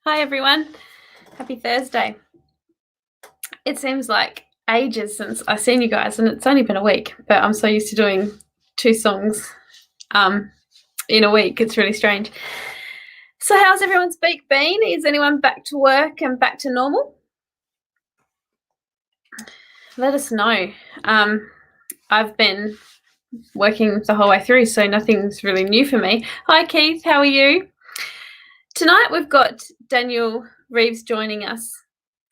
Hi everyone, happy Thursday. It seems like ages since I've seen you guys and it's only been a week, but I'm so used to doing 2 songs in a week, it's really strange. So how's everyone's week been? Is anyone back to work and back to normal? Let us know. I've been working the whole way through, so nothing's really new for me. Hi Keith, how are you? Tonight we've got Daniel Reeves joining us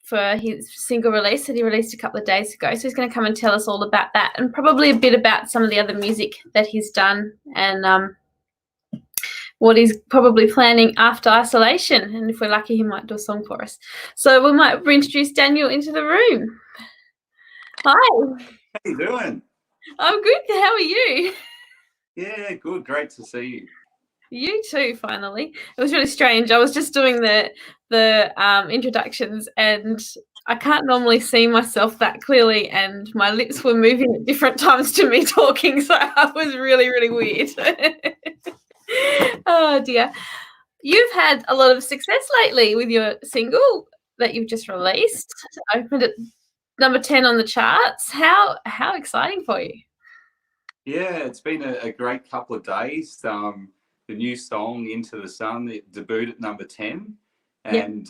for his single release that he released a couple of days ago. So he's going to come and tell us all about that and probably a bit about some of the other music that he's done and what he's probably planning after isolation. And if we're lucky, he might do a song for us. So we might reintroduce Daniel into the room. Hi. How you doing? I'm good. How are you? Yeah, good. Great to see you. You too, finally. It was really strange. I was just doing the introductions and I can't normally see myself that clearly and my lips were moving at different times to me talking, so it was really, really weird. Oh dear. You've had a lot of success lately with your single that you've just released. Opened at number 10 on the charts. How exciting for you? Yeah, it's been a great couple of days. The new song "Into the Sun" it debuted at number 10, and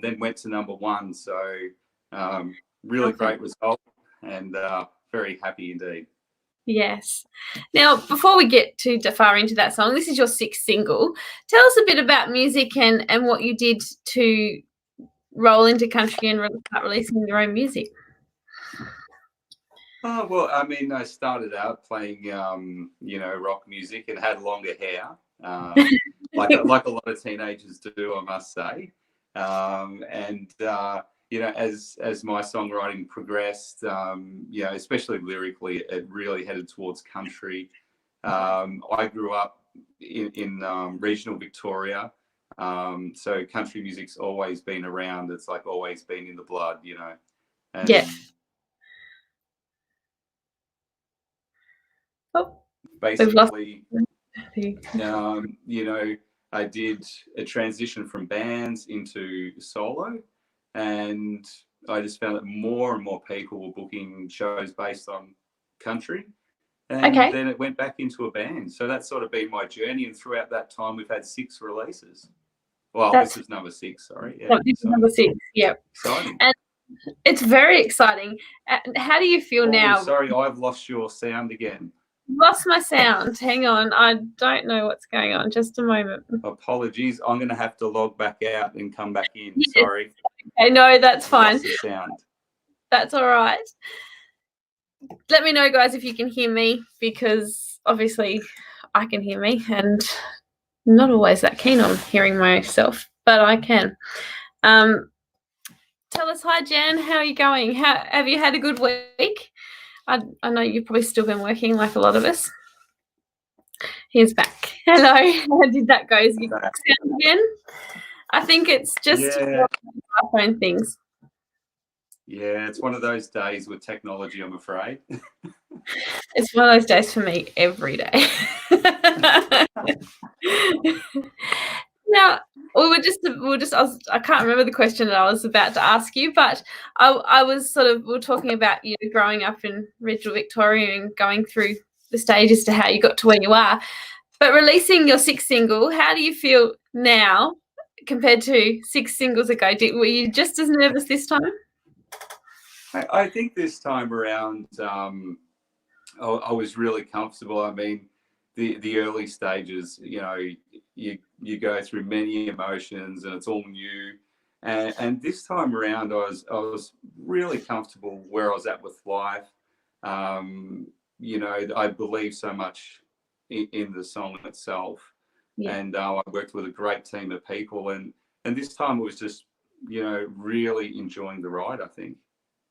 then went to number 1. So really great result, and very happy indeed. Yes. Now, before we get too far into that song, this is your 6th single. Tell us a bit about music and what you did to roll into country and start releasing your own music. Oh, well, I mean, I started out playing, rock music and had longer hair, like a lot of teenagers do, I must say. As my songwriting progressed, especially lyrically, it really headed towards country. I grew up in regional Victoria, so country music's always been around. It's like always been in the blood, And, yeah. basically, I did a transition from bands into solo, and I just found that more and more people were booking shows based on country. And then it went back into a band. So that's sort of been my journey. And throughout that time, we've had 6 releases. Well, this is number 6, sorry. Yeah, this is number 6, yeah. Exciting. And it's very exciting. How do you feel now? Sorry, I've lost your sound again. Lost my sound. Hang on. I don't know what's going on. Just a moment. Apologies. I'm going to have to log back out and come back in. Sorry. Okay, no, that's fine. Lost the sound. That's all right. Let me know, guys, if you can hear me, because obviously I can hear me and I'm not always that keen on hearing myself, but I can. Tell us, hi, Jan. How are you going? Have you had a good week? I know you've probably still been working like a lot of us. He's back. Hello. How did that go? Is it sound again? I think it's just iPhone things. Yeah, it's one of those days with technology, I'm afraid. It's one of those days for me every day. Now, I can't remember the question that I was about to ask you, but I was we were talking about you growing up in regional Victoria and going through the stages to how you got to where you are. But releasing your 6th single, how do you feel now compared to 6 singles ago? Were you just as nervous this time? I think this time around, I was really comfortable. I mean, the early stages, you go through many emotions and it's all new. And this time around, I was really comfortable where I was at with life. I believe so much in the song itself. Yeah. And I worked with a great team of people. And this time it was just, really enjoying the ride, I think.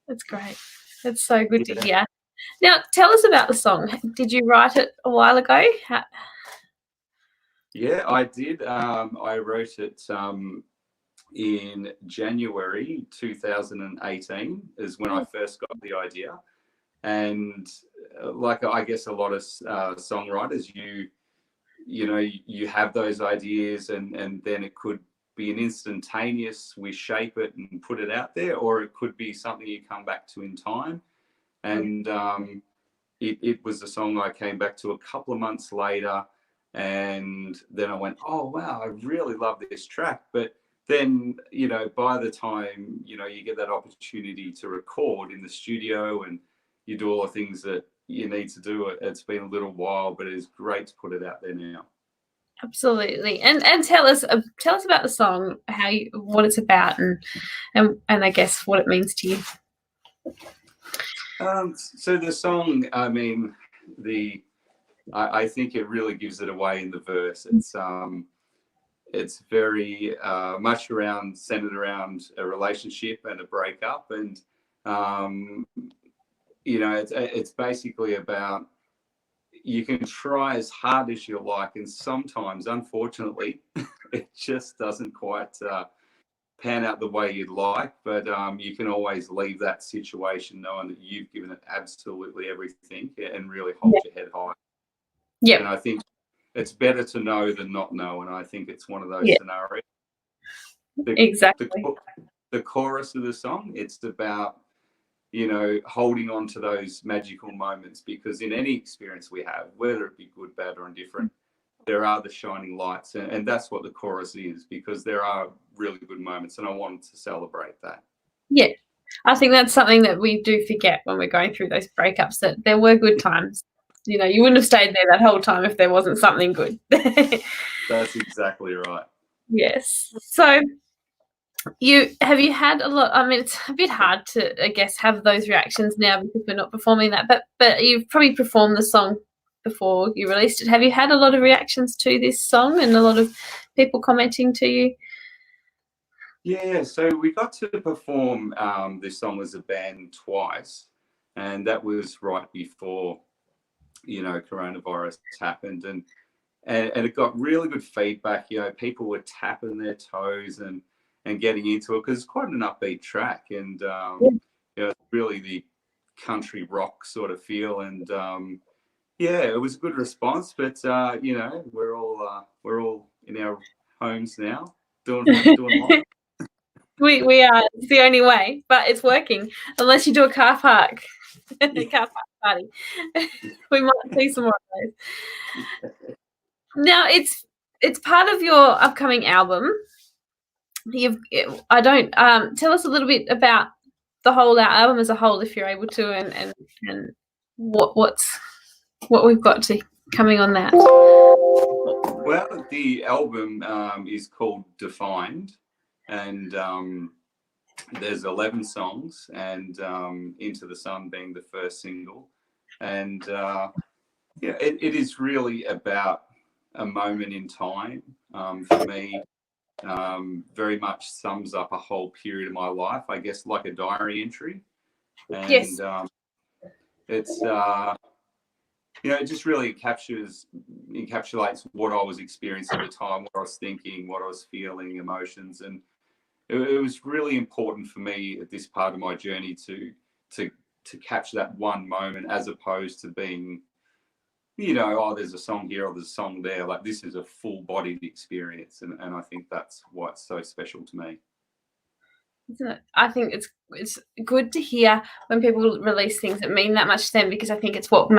That's great. That's so good to hear. Now, tell us about the song. Did you write it a while ago? Yeah, I did. I wrote it in January 2018 is when I first got the idea. And like I guess a lot of songwriters, you have those ideas and then it could be an instantaneous, we shape it and put it out there, or it could be something you come back to in time. And it was a song I came back to a couple of months later, and then I went, oh wow, I really love this track. But then, you know, by the time, you know, you get that opportunity to record in the studio and you do all the things that you need to do, it's been a little while, but it is great to put it out there now. Absolutely. And tell us about the song, what it's about, and I guess what it means to you. So the song, I mean, I think it really gives it away in the verse. It's very much centered around a relationship and a breakup, and you know, it's basically about, you can try as hard as you like, and sometimes, unfortunately, it just doesn't quite pan out the way you'd like. But you can always leave that situation knowing that you've given it absolutely everything and really hold your head high. Yeah. And I think it's better to know than not know, and I think it's one of those scenarios. Exactly. The chorus of the song, it's about, you know, holding on to those magical moments, because in any experience we have, whether it be good, bad, or indifferent, there are the shining lights, and that's what the chorus is, because there are really good moments, and I wanted to celebrate that. Yeah, I think that's something that we do forget when we're going through those breakups, that there were good times. You know, you wouldn't have stayed there that whole time if there wasn't something good. That's exactly right. Yes. So have you had a lot? I mean, it's a bit hard to, I guess, have those reactions now because we're not performing that, but you've probably performed the song before you released it. Have you had a lot of reactions to this song and a lot of people commenting to you? Yeah, so we got to perform this song as a band twice, and that was right before, you know, coronavirus happened, and it got really good feedback. You know, people were tapping their toes and getting into it, because it's quite an upbeat track, and you know, it's really the country rock sort of feel, and yeah, it was a good response. But you know, we're all in our homes now doing live. We are. It's the only way, but it's working. Unless you do a car park party, we might see some more of those. Now it's part of your upcoming album. Tell us a little bit about the whole album as a whole, if you're able to, and what we've got coming on that. Well, the album is called Defined, and there's 11 songs, and Into the Sun being the first single. And yeah, it is really about a moment in time. For me, very much sums up a whole period of my life, I guess, like a diary entry. And yes. It's you know, it just really encapsulates what I was experiencing at the time, what I was thinking, what I was feeling, emotions. And it was really important for me at this part of my journey to capture that one moment, as opposed to being, you know, oh, there's a song here or there's a song there. Like, this is a full-bodied experience, and I think that's why it's so special to me. I think it's good to hear when people release things that mean that much to them, because I think it's what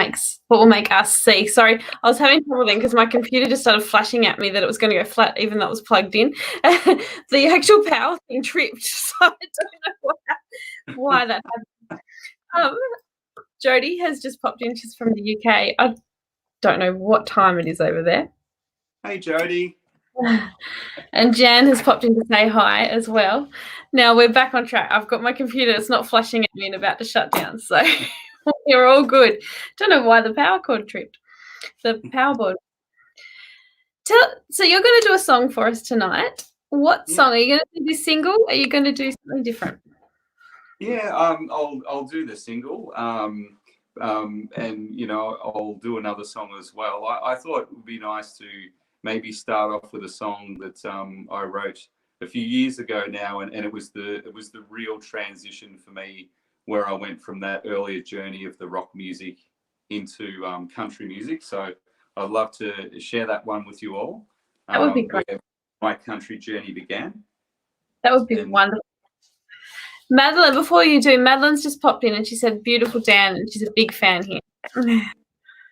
will make us see. Sorry, I was having trouble then because my computer just started flashing at me that it was going to go flat, even though it was plugged in. The actual power thing tripped, so I don't know why that happened. Jodie has just popped in. She's from the UK. I don't know what time it is over there. Hey, Jodie. And Jan has popped in to say hi as well. Now we're back on track. I've got my computer. It's not flashing at me and about to shut down. So you're all good. Don't know why the power cord tripped. The power board. So you're going to do a song for us tonight. What song? Are you going to do this single? Are you going to do something different? Yeah, I'll do the single. And you know, I'll do another song as well. I thought it would be nice to maybe start off with a song that I wrote a few years ago now, and it was the real transition for me, where I went from that earlier journey of the rock music into country music. So I'd love to share that one with you all. That would be great. my country journey began. That would be And wonderful. Madeline, before you do, Madeline's just popped in and she said, "Beautiful Dan," and she's a big fan here.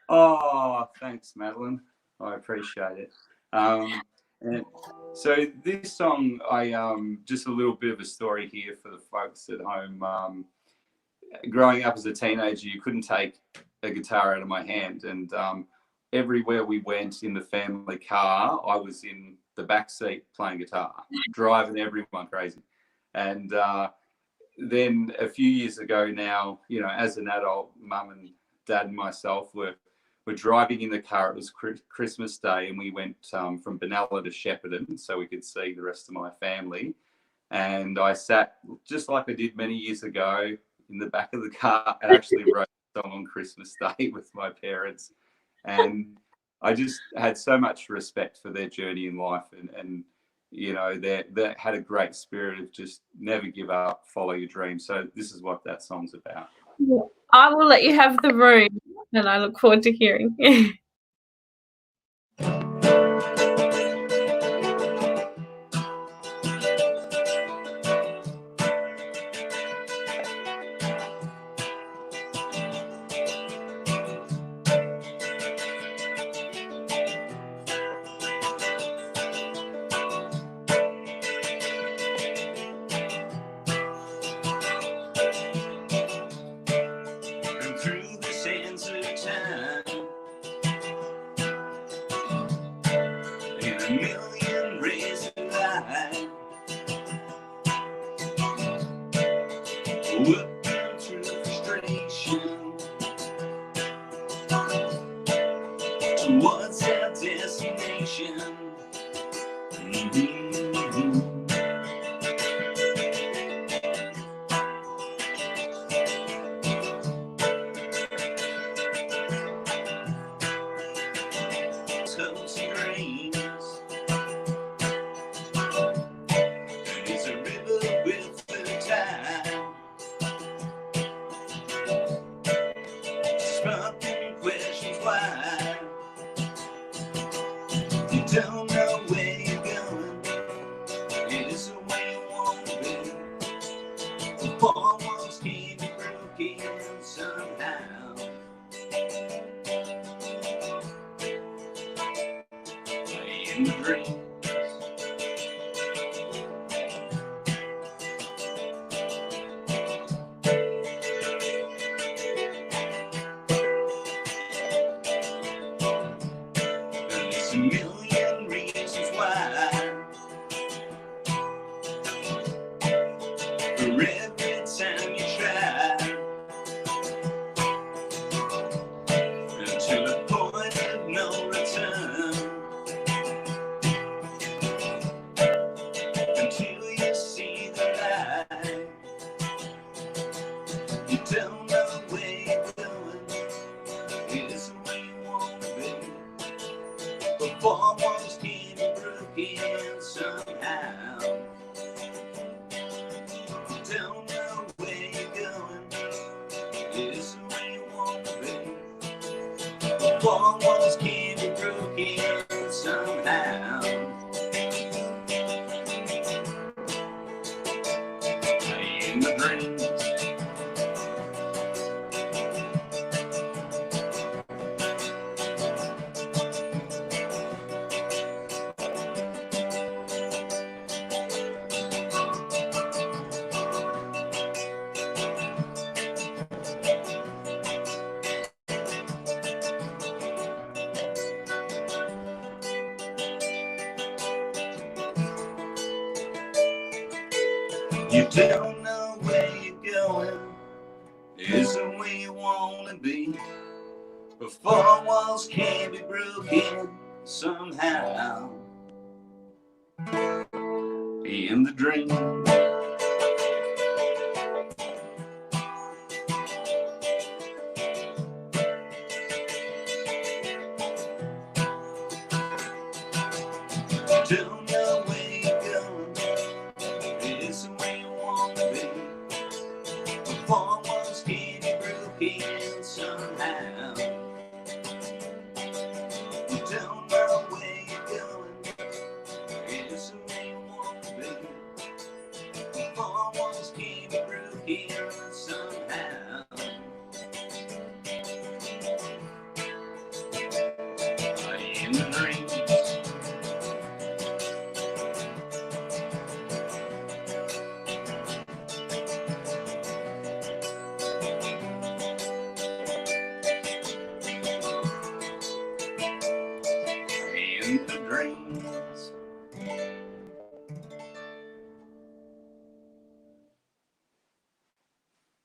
oh, thanks, Madeline. I appreciate it. And so this song, I just a little bit of a story here for the folks at home. Growing up as a teenager, you couldn't take a guitar out of my hand, and everywhere we went in the family car, I was in the back seat playing guitar, driving everyone crazy. And then a few years ago now, you know, as an adult, Mum and Dad and myself were driving in the car. It was Christmas Day, and we went from Benalla to Shepparton so we could see the rest of my family. And I sat, just like I did many years ago, in the back of the car and actually wrote a song on Christmas Day with my parents. And I just had so much respect for their journey in life, and you know, they had a great spirit of just never give up, follow your dreams. So this is what that song's about. I will let you have the room, and I look forward to hearing. What's our destination? Hopes and dreams. It's a river with the tide. Sparking questions why. You don't know where you're going. It is the way you want to be. The four walls can't be broken somehow. In the dreams. There's a million reasons why. For every time you try, to the point of no return, until you see the light. You don't know where you're going. It isn't where you want to be. The four walls can be broken somehow. You don't know where you're going. It isn't where you want to be. The four walls can be broken somehow. In the dreams. You don't know where you're going. Isn't where you want to be. But four walls can't be broken somehow. In the dream. Don't know where you're going. Isn't where you want to be. But four walls can't be broken somehow. You don't know where you're going. It's in the dreams. In the dreams.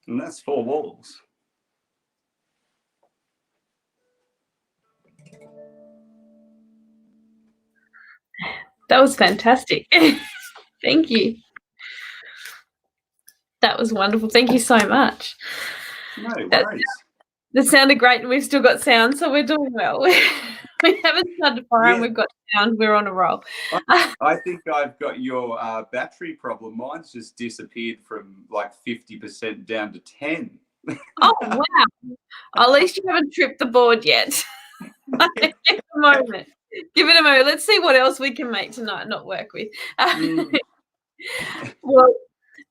And that's 4 walls. That was fantastic. Thank you. That was wonderful. Thank you so much. No worries. That sounded great, and we've still got sound, so we're doing well. We haven't started fire, and we've got sound. We're on a roll. I think I've got your battery problem. Mine's just disappeared from like 50% down to 10. Oh, wow. At least you haven't tripped the board yet. Give it a moment. Give it a moment. Let's see what else we can make tonight not work with. Well,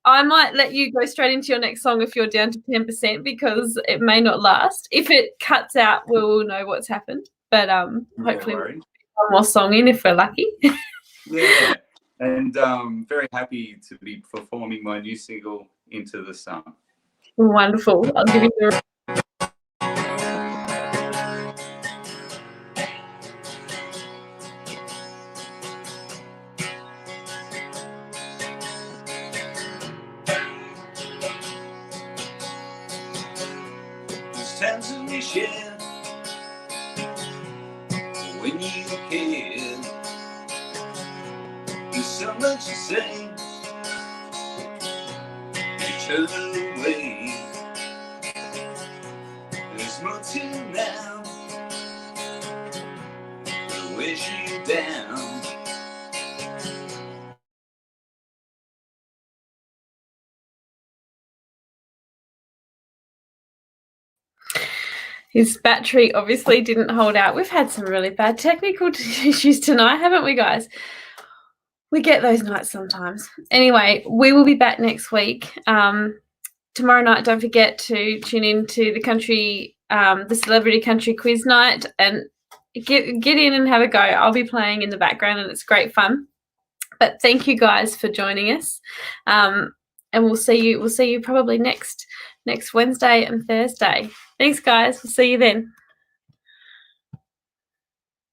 I might let you go straight into your next song if you're down to 10% because it may not last. If it cuts out, we'll know what's happened. But hopefully we'll one more song in if we're lucky. Yeah, and very happy to be performing my new single, Into the Sun. Wonderful. I'll give you the... There's times that we share when you care. There's so much to say, you turn away. There's more to now, I wish you down. His battery obviously didn't hold out. We've had some really bad technical issues tonight, haven't we, guys? We get those nights sometimes. Anyway, we will be back next week. Tomorrow night, don't forget to tune in to the Celebrity Country Quiz Night and get in and have a go. I'll be playing in the background and it's great fun. But thank you guys for joining us. And we'll see you probably next Wednesday and Thursday. Thanks, guys. We'll see you then.